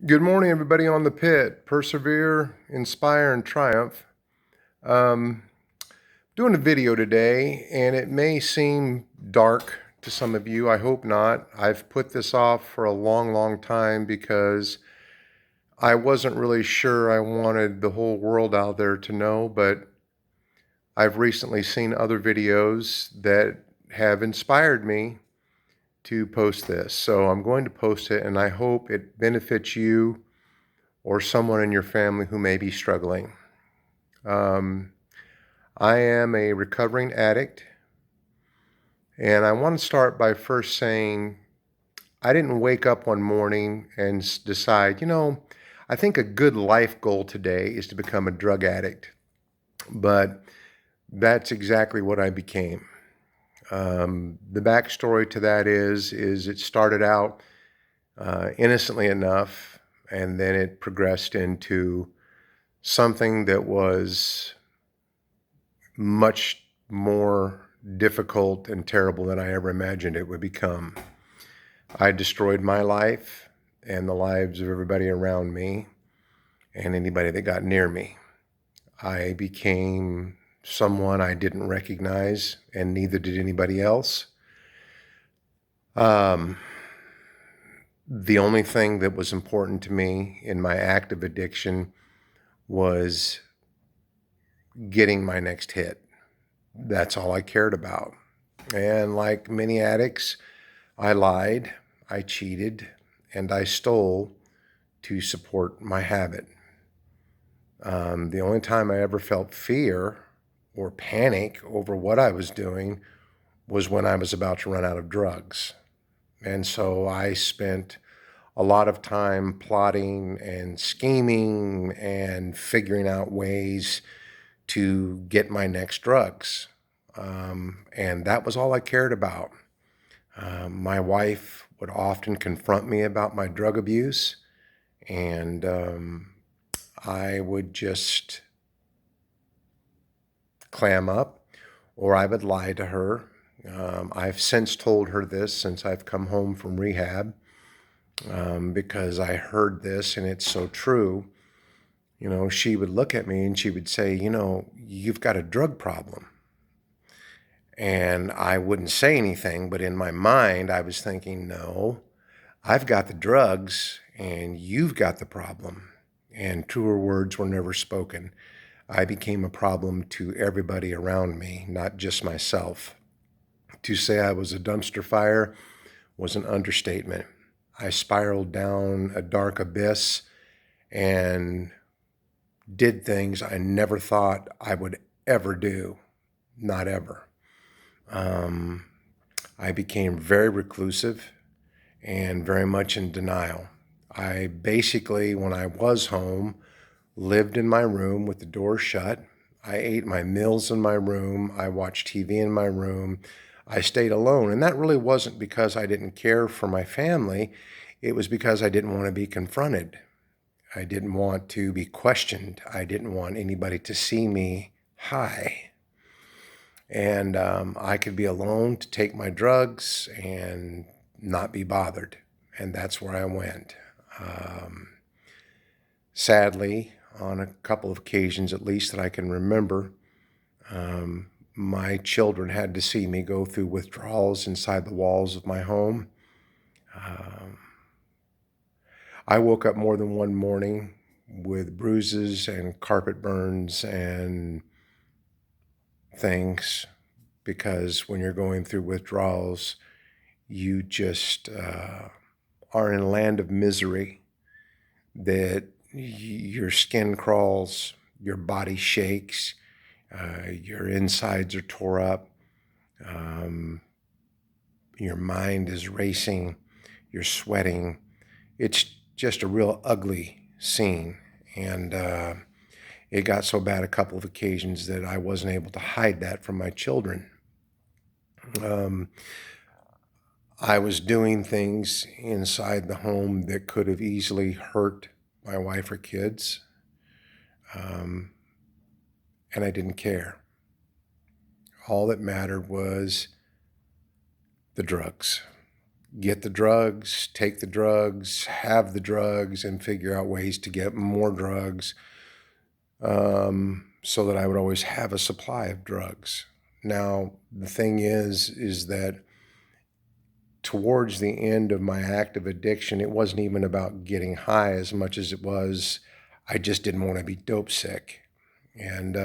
Good morning, everybody on the pit. Persevere, inspire, and triumph. Um, Doing a video today, and it may seem dark to some of you. I hope not. I've put this off for a long, long time because I wasn't really sure I wanted the whole world out there to know, but I've recently seen other videos that have inspired me to post this. So I'm going to post it, and I hope it benefits you or someone in your family who may be struggling. Um, I am a recovering addict, and I want to start by first saying I didn't wake up one morning and decide, I think a good life goal today is to become a drug addict. But that's exactly what I became. The backstory to that is it started out innocently enough, and then it progressed into something that was much more difficult and terrible than I ever imagined it would become. I destroyed my life and the lives of everybody around me and anybody that got near me. I became someone I didn't recognize, and neither did anybody else. Um, the only thing that was important to me in my active addiction was getting my next hit. That's all I cared about. And like many addicts, I lied, I cheated, and I stole to support my habit. The only time I ever felt fear or panic over what I was doing was when I was about to run out of drugs. And so I spent a lot of time plotting and scheming and figuring out ways to get my next drugs. And that was all I cared about. My wife would often confront me about my drug abuse, and I would just clam up, or I would lie to her. I've since told her this since I've come home from rehab, because I heard this and it's so true. She would look at me and she would say, you've got a drug problem. And I wouldn't say anything, but in my mind, I was thinking, no, I've got the drugs and you've got the problem. And truer words were never spoken. I became a problem to everybody around me, not just myself. To say I was a dumpster fire was an understatement. I spiraled down a dark abyss and did things I never thought I would ever do. Not ever. I became very reclusive and very much in denial. I basically, when I was home, lived in my room with the door shut. I ate my meals in my room. I watched TV in my room. I stayed alone. And that really wasn't because I didn't care for my family. It was because I didn't want to be confronted. I didn't want to be questioned. I didn't want anybody to see me high. And I could be alone to take my drugs and not be bothered. And that's where I went. Sadly, on a couple of occasions at least that I can remember, my children had to see me go through withdrawals inside the walls of my home. I woke up more than one morning with bruises and carpet burns and things because when you're going through withdrawals, you just are in a land of misery that your skin crawls, your body shakes, your insides are tore up, your mind is racing, you're sweating. It's just a real ugly scene. And it got so bad a couple of occasions that I wasn't able to hide that from my children. I was doing things inside the home that could have easily hurt my wife or kids, and I didn't care. All that mattered was the drugs. get the drugs, take the drugs, have the drugs, and figure out ways to get more drugs, so that I would always have a supply of drugs. Now, the thing is that towards the end of my active addiction, it wasn't even about getting high as much as it was I just didn't want to be dope sick. And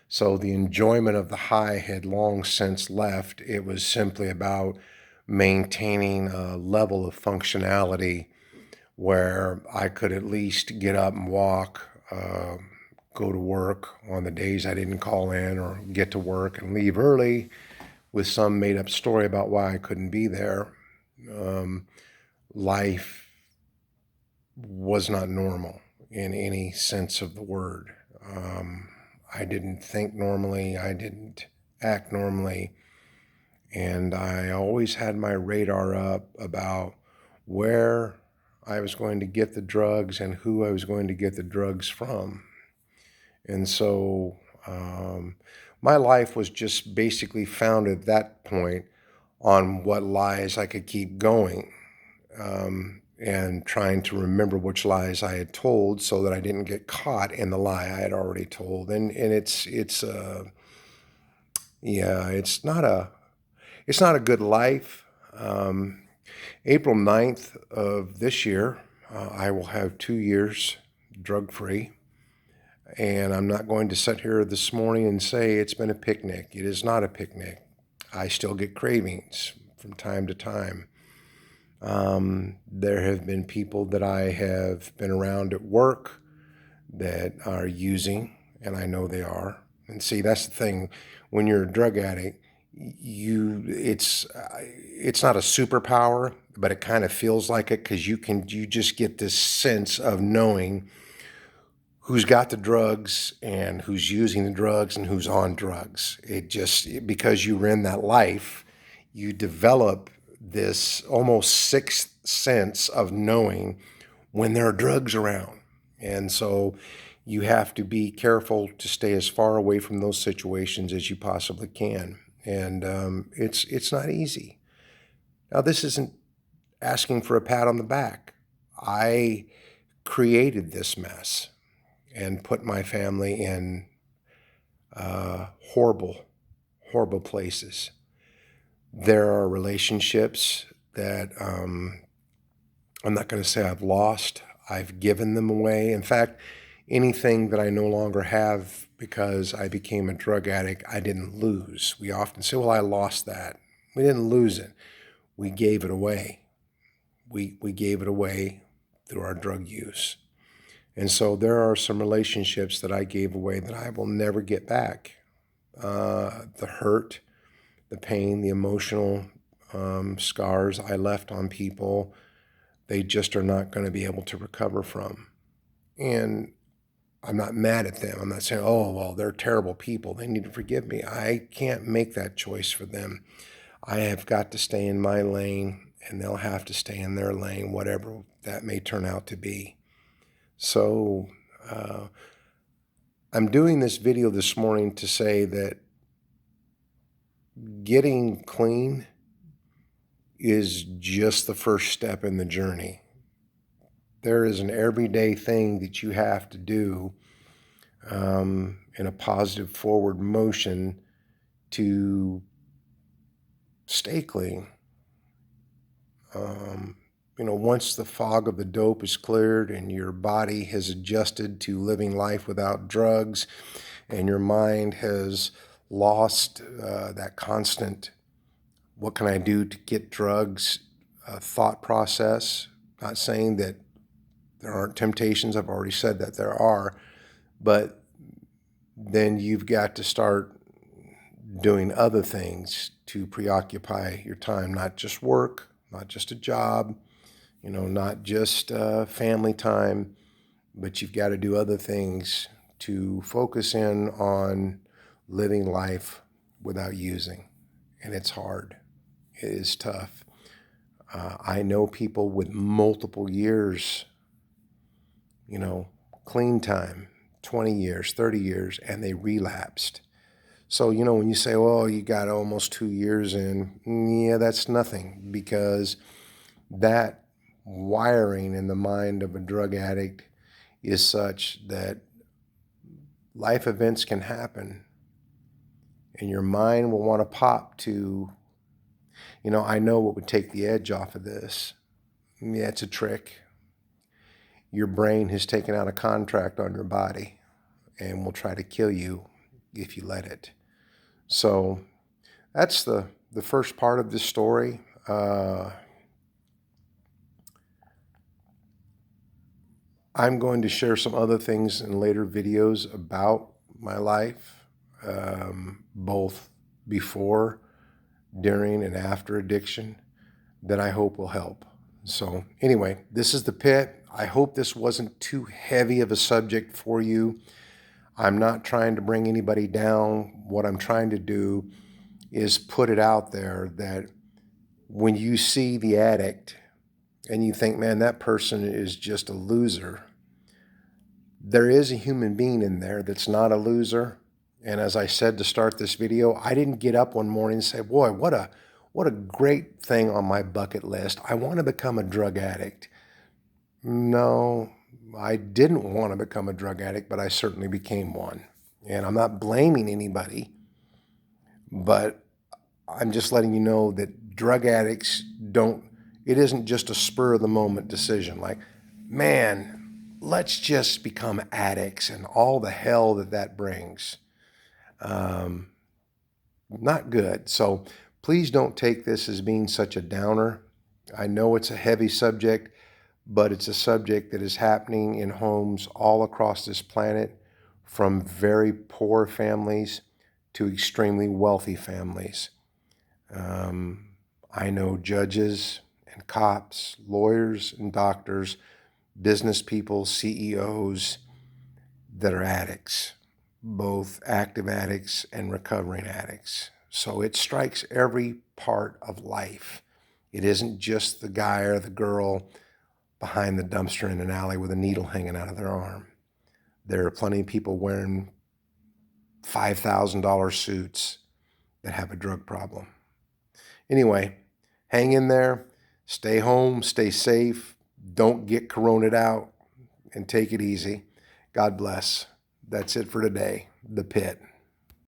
so the enjoyment of the high had long since left. It was simply about maintaining a level of functionality where I could at least get up and walk, go to work on the days I didn't call in, or get to work and leave early with some made up story about why I couldn't be there. Life was not normal in any sense of the word. I didn't think normally, I didn't act normally, and I always had my radar up about where I was going to get the drugs and who I was going to get the drugs from. And so my life was just basically founded at that point on what lies I could keep going, and trying to remember which lies I had told so that I didn't get caught in the lie I had already told. And yeah, it's not a good life. April 9th of this year, I will have 2 years drug-free. And I'm not going to sit here this morning and say it's been a picnic. It is not a picnic. I still get cravings from time to time. There have been people that I have been around at work that are using, and I know they are. And see, that's the thing. When you're a drug addict, it's not a superpower, but it kind of feels like it, because you just get this sense of knowing who's got the drugs and who's using the drugs and who's on drugs. Because you're in that life, you develop this almost sixth sense of knowing when there are drugs around. And so you have to be careful to stay as far away from those situations as you possibly can. And it's not easy. Now, this isn't asking for a pat on the back. I created this mess and put my family in horrible, horrible places. There are relationships that I'm not going to say I've lost. I've given them away. In fact, anything that I no longer have because I became a drug addict, I didn't lose. We often say, well, I lost that. We didn't lose it. We gave it away. We gave it away through our drug use. And so there are some relationships that I gave away that I will never get back. The hurt, the pain, the emotional scars I left on people, they just are not going to be able to recover from. And I'm not mad at them. I'm not saying, oh, well, they're terrible people, they need to forgive me. I can't make that choice for them. I have got to stay in my lane, and they'll have to stay in their lane, whatever that may turn out to be. So I'm doing this video this morning to say that getting clean is just the first step in the journey. There is an everyday thing that you have to do in a positive forward motion to stay clean. Once the fog of the dope is cleared and your body has adjusted to living life without drugs, and your mind has lost that constant, what can I do to get drugs, thought process. Not saying that there aren't temptations. I've already said that there are. But then you've got to start doing other things to preoccupy your time, not just work, not just a job, not just family time, but you've got to do other things to focus in on living life without using. And it's hard. It is tough. I know people with multiple years, clean time, 20 years, 30 years, and they relapsed. So, when you say, well, you got almost 2 years in, yeah, that's nothing, because that wiring in the mind of a drug addict is such that life events can happen and your mind will want to pop to, I know what would take the edge off of this. Yeah, it's a trick. Your brain has taken out a contract on your body and will try to kill you if you let it. So that's the first part of this story. I'm going to share some other things in later videos about my life, both before, during, and after addiction, that I hope will help. So anyway, this is the Pit. I hope this wasn't too heavy of a subject for you. I'm not trying to bring anybody down. What I'm trying to do is put it out there that when you see the addict and you think, man, that person is just a loser, there is a human being in there that's not a loser. And as I said to start this video, I didn't get up one morning and say, boy, what a great thing on my bucket list. I want to become a drug addict. No, I didn't want to become a drug addict, but I certainly became one. And I'm not blaming anybody, but I'm just letting you know that drug addicts it isn't just a spur of the moment decision. Like, man, let's just become addicts and all the hell that brings. Not good. So please don't take this as being such a downer. I know it's a heavy subject, but it's a subject that is happening in homes all across this planet, from very poor families to extremely wealthy families. I know judges and cops, lawyers and doctors, business people, CEOs that are addicts, both active addicts and recovering addicts. So it strikes every part of life. It isn't just the guy or the girl behind the dumpster in an alley with a needle hanging out of their arm. There are plenty of people wearing $5,000 suits that have a drug problem. Anyway, hang in there, stay home, stay safe, don't get coroned out, and take it easy. God bless. That's it for today. The Pit.